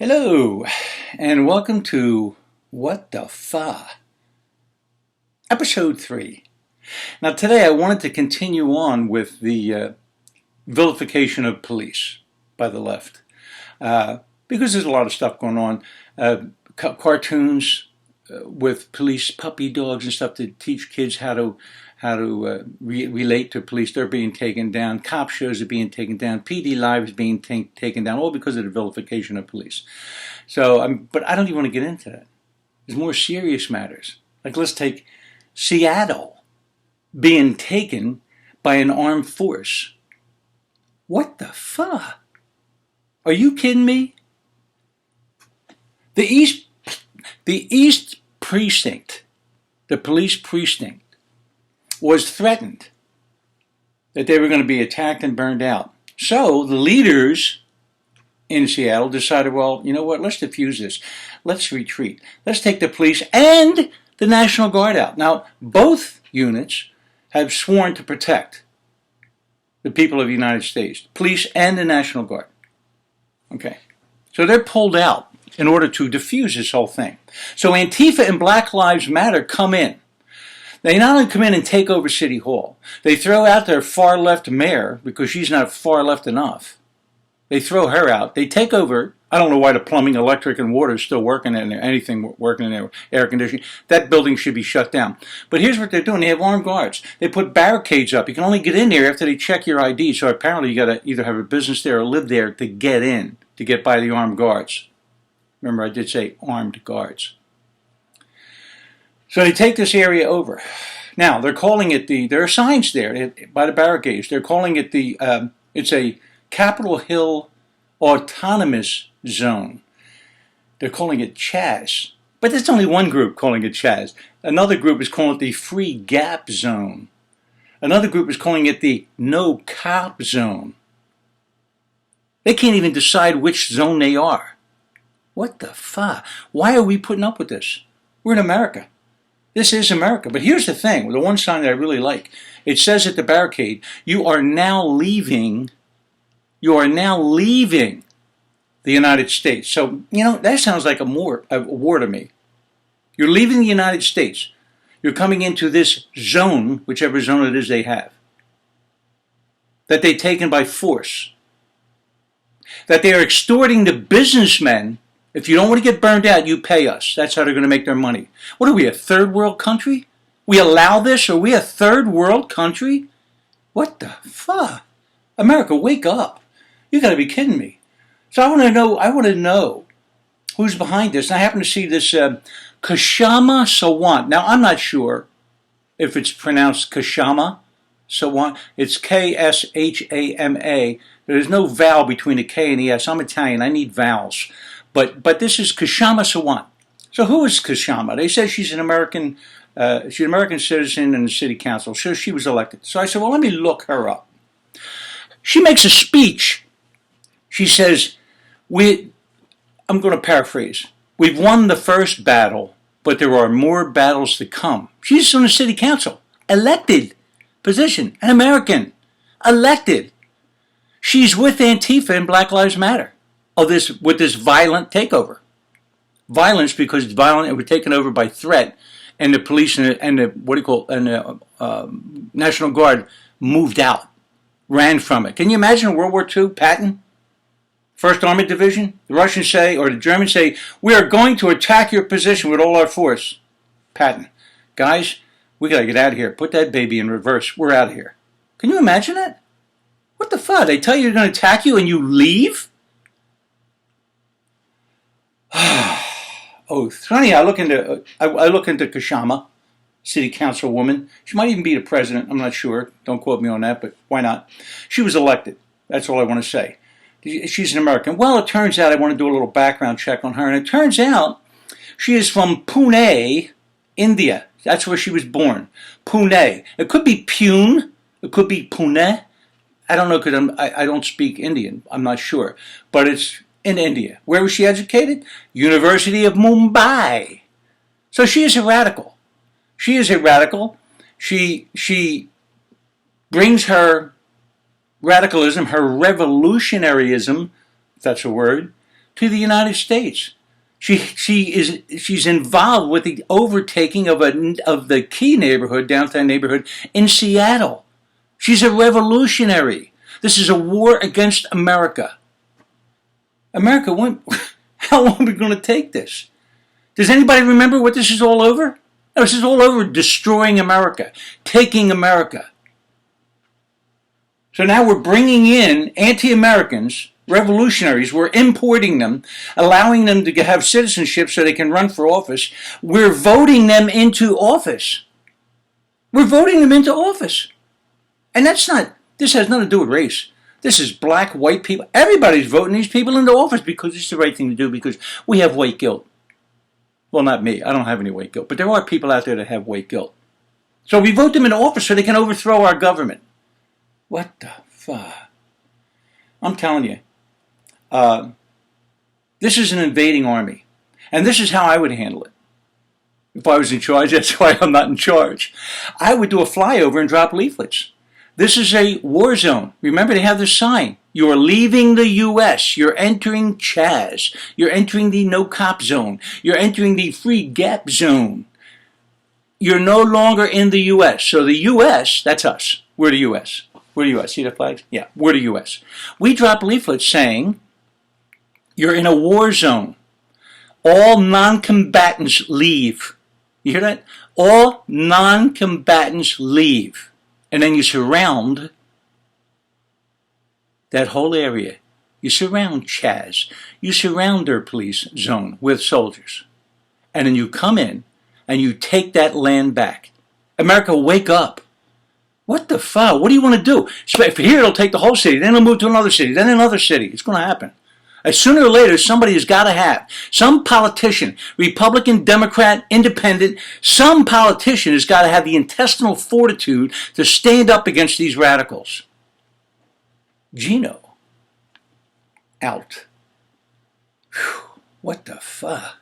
Hello, and welcome to What the Fa? Episode 3. Now, today I wanted to continue on with the vilification of police by the left because there's a lot of stuff going on. Cartoons with police puppy dogs and stuff to teach kids how to relate to police. They're being taken down. Cop shows are being taken down. PD lives being taken down, all because of the vilification of police. So, but I don't even want to get into that. There's more serious matters. Like, let's take Seattle being taken by an armed force. What the fuck? Are you kidding me? The East Precinct, the police precinct, was threatened that they were going to be attacked and burned out. So the leaders in Seattle decided, well, you know what, let's defuse this. Let's retreat. Let's take the police and the National Guard out. Now, both units have sworn to protect the people of the United States, police and the National Guard. Okay. So they're pulled out in order to defuse this whole thing. So Antifa and Black Lives Matter come in. They not only come in and take over City Hall, they throw out their far-left mayor because she's not far-left enough. They throw her out. They take over. I don't know why the plumbing, electric, and water is still working in there, anything working in there, air conditioning. That building should be shut down. But here's what they're doing. They have armed guards. They put barricades up. You can only get in there after they check your ID. So apparently you got to either have a business there or live there to get in, to get by the armed guards. Remember, I did say armed guards. So they take this area over. Now, they're calling it there are signs there by the barricades. They're calling it it's a Capitol Hill Autonomous Zone. They're calling it Chaz. But there's only one group calling it Chaz. Another group is calling it the Free Gap Zone. Another group is calling it the No Cop Zone. They can't even decide which zone they are. What the fuck? Why are we putting up with this? We're in America. This is America. But here's the thing, the one sign that I really like. It says at the barricade, you are now leaving the United States. So, you know, that sounds like a war to me. You're leaving the United States. You're coming into this zone, whichever zone it is they have, that they've taken by force. That they are extorting the businessmen. If you don't want to get burned out, you pay us. That's how they're going to make their money. What are we, a third world country? We allow this? Are we a third world country? What the fuck? America, wake up. You got to be kidding me. So I want to know who's behind this. And I happen to see this Kshama Sawant. Now, I'm not sure if it's pronounced Kshama Sawant. It's Kshama. There's no vowel between the K and the S. I'm Italian. I need vowels. But this is Kshama Sawant. So who is Kshama? They said she's an American citizen in the city council. So she was elected. So I said, well, let me look her up. She makes a speech. She says, I'm going to paraphrase. We've won the first battle, but there are more battles to come. She's on the city council. Elected position. An American. Elected. She's with Antifa and Black Lives Matter. With this violent takeover. Violence because it's violent and we're taken over by threat, and the police and the National Guard moved out, ran from it. Can you imagine World War II, Patton? First Armored Division? The Russians say, or the Germans say, we are going to attack your position with all our force. Patton, guys, we got to get out of here. Put that baby in reverse. We're out of here. Can you imagine that? What the fuck? They tell you they're going to attack you and you leave? Oh, it's funny. I look into Kshama, city councilwoman. She might even be the president. I'm not sure. Don't quote me on that, but why not? She was elected. That's all I want to say. She's an American. Well, it turns out I want to do a little background check on her, and it turns out she is from Pune, India. That's where she was born. Pune. It could be Pune. It could be Pune. I don't know because I don't speak Indian. I'm not sure, but it's in India. Where was she educated? University of Mumbai. So she is a radical. She is a radical. She brings her radicalism, her revolutionaryism, if that's a word, to the United States. She's involved with the overtaking of the key neighborhood, downtown neighborhood in Seattle. She's a revolutionary. This is a war against America. America, how long are we going to take this? Does anybody remember what this is all over? No, this is all over destroying America, taking America. So now we're bringing in anti-Americans, revolutionaries. We're importing them, allowing them to have citizenship so they can run for office. We're voting them into office. We're voting them into office. And this has nothing to do with race. This is black, white people. Everybody's voting these people into office because it's the right thing to do, because we have white guilt. Well, not me. I don't have any white guilt. But there are people out there that have white guilt. So we vote them into office so they can overthrow our government. What the fuck? I'm telling you. This is an invading army. And this is how I would handle it. If I was in charge, that's why I'm not in charge. I would do a flyover and drop leaflets. This is a war zone. Remember, they have this sign. You are leaving the U.S. You're entering Chaz. You're entering the no-cop zone. You're entering the free gap zone. You're no longer in the U.S. So the U.S., that's us. We're the U.S. We're the U.S. See the flags? Yeah, we're the U.S. We drop leaflets saying, you're in a war zone. All non-combatants leave. You hear that? All non-combatants leave. And then you surround that whole area. You surround Chaz. You surround their police zone with soldiers. And then you come in and you take that land back. America, wake up. What the fuck? What do you want to do? For here, it'll take the whole city. Then it'll move to another city. Then another city. It's going to happen. Sooner or later, somebody has got to have. Some politician, Republican, Democrat, Independent, some politician has got to have the intestinal fortitude to stand up against these radicals. Gino. Out. Whew, what the fuck?